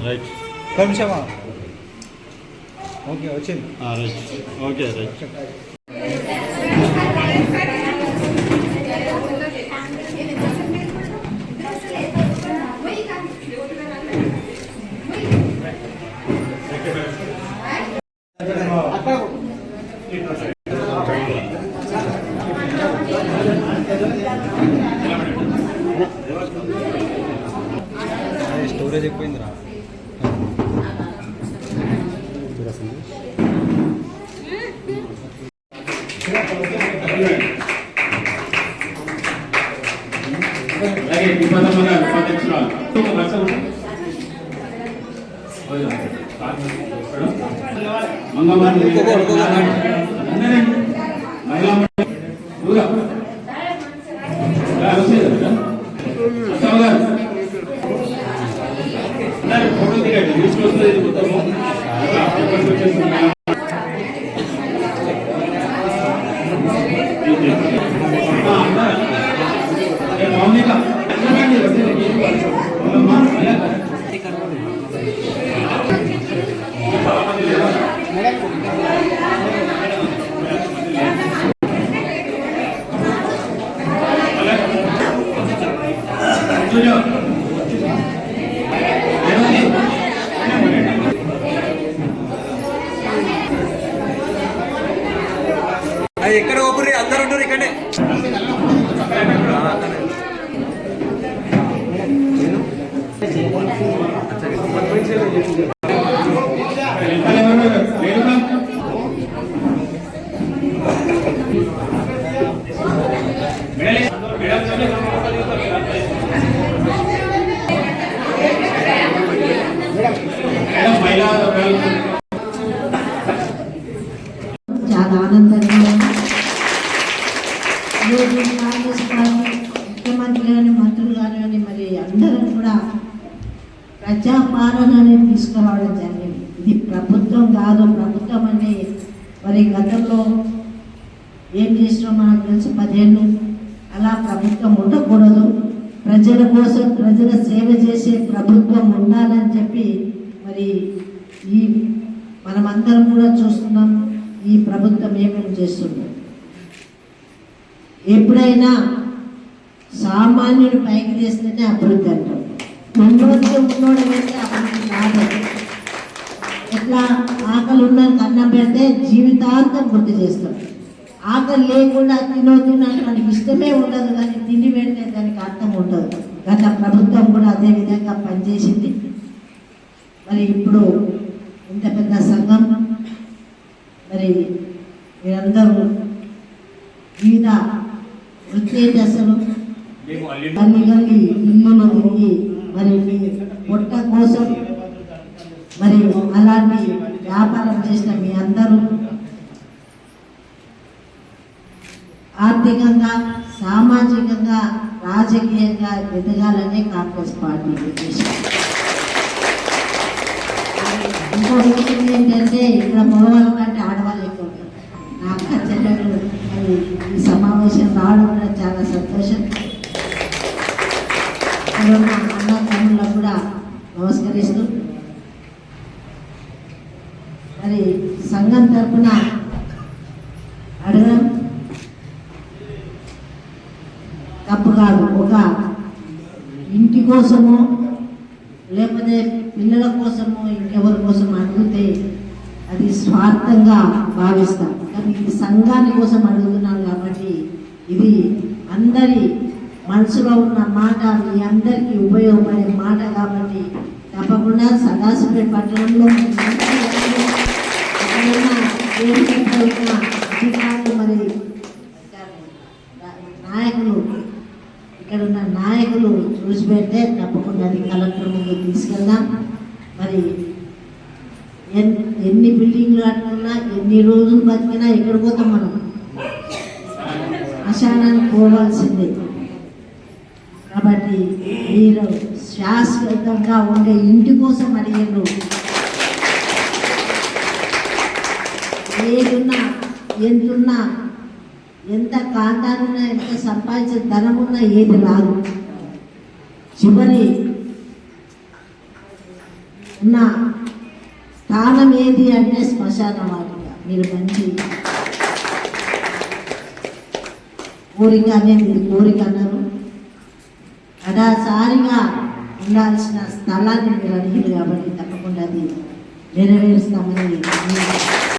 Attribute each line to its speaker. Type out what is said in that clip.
Speaker 1: Right
Speaker 2: నిమిషమా okay వచ్చింది
Speaker 1: right okay right
Speaker 2: storage ఎక్కువైందిరా
Speaker 1: ఫోటో దిగండి
Speaker 2: ఎక్కడ ఒకరి అందరు ఉంటారు ఇక్కడే
Speaker 3: చాలా ఆనందంగా ఈరోజు కాంగ్రెస్ పార్టీ ముఖ్యమంత్రి కానీ మంత్రులు కానీ మరి అందరూ కూడా ప్రజాపాలనని తీసుకురావడం జరిగింది. ఇది ప్రభుత్వం కాదు. ప్రభుత్వం అంటే మరి గతంలో ఏం చేసినా మనకు తెలుసు 10 ఏళ్ళు. అలా ప్రభుత్వం ఉండకూడదు. ప్రజల కోసం ప్రజల సేవ చేసే ప్రభుత్వం ఉండాలని చెప్పి మరి ఈ మనమందరం కూడా చూస్తున్నాం ఈ ప్రభుత్వం ఏమేమి చేస్తుంది. ఎప్పుడైనా సామాన్యుడు పైకి చేస్తేనే అభివృద్ధి అంటాం. ఉన్నోడు పెడితే అభివృద్ధి కాదు. ఎట్లా ఆకలి ఉన్నది అన్నం పెడితే జీవితాంతం గుర్తు చేస్తాం. ఆకలి లేకుండా తినొద్దున్నట్టు మనకి ఇష్టమే ఉండదు, కానీ తిండి పెడితే దానికి అర్థం ఉండదు. గత ప్రభుత్వం కూడా అదే విధంగా పనిచేసింది. మరి ఇప్పుడు ఇంత పెద్ద సంఘం మరి మీరందరూ వివిధ వృత్తి దశలు గల్లి ఇల్లులు తిరిగి మరి పొట్ట కోసం మరి అలాంటి వ్యాపారం చేసిన మీ అందరూ ఆర్థికంగా సామాజికంగా రాజకీయంగా ఎదగాలనే కాంగ్రెస్ పార్టీ ఉద్దేశం. ఇంకో విషయం ఏంటంటే ఇక్కడ మగవాళ్ళ కంటే ఆడవాళ్ళు ఎక్కువ ఉంటారు. నా అక్క చెల్లెలు మరి ఈ సమావేశం రావడం కూడా చాలా సంతోషం. అన్న తమ్ముళ్ళకు కూడా నమస్కరిస్తూ మరి సంఘం తరఫున అడగడం తప్పు కాదు. ఒక ఇంటి కోసము లేకపోతే పిల్లల కోసము ఇంకెవరి కోసం అడిగితే అది స్వార్థంగా భావిస్తాం. కానీ ఇది సంఘాని కోసం అడుగుతున్నాం కాబట్టి ఇది అందరి మనసులో ఉన్న మాట, మీ అందరికీ ఉపయోగపడే మాట కాబట్టి తప్పకుండా సదాశివపేట పట్టణంలో అధికారులు మరి నాయకులు ఇక్కడ ఉన్న నాయకులు చూసి పెడితే తప్పకుండా అది కలెక్టర్ ముందు తీసుకెళ్దాం. మరి ఎన్ని బిల్డింగ్లు కట్టుకున్నా ఎన్ని రోజులు బతికినా ఎక్కడ పోతాం మనం? శ్మశానానికి పోవాల్సిందే. కాబట్టి మీరు శాశ్వతంగా ఉండే ఇంటి కోసం అడిగారు. ఏదున్నా ఎంతున్నా ఎంత కాంతానున్నా ఎంత సంపాదించిన ధనమున్నా ఏది రాదు. చివరి ఉన్న స్థానం ఏది అంటే శ్మశాన వాటిక. మీరు మంచి కోరిక అనేది మీరు కోరిక అన్నారు. అడాసారిగా ఉండాల్సిన స్థలాన్ని మీరు అడిగారు కాబట్టి తప్పకుండా అది నెరవేరుస్తామని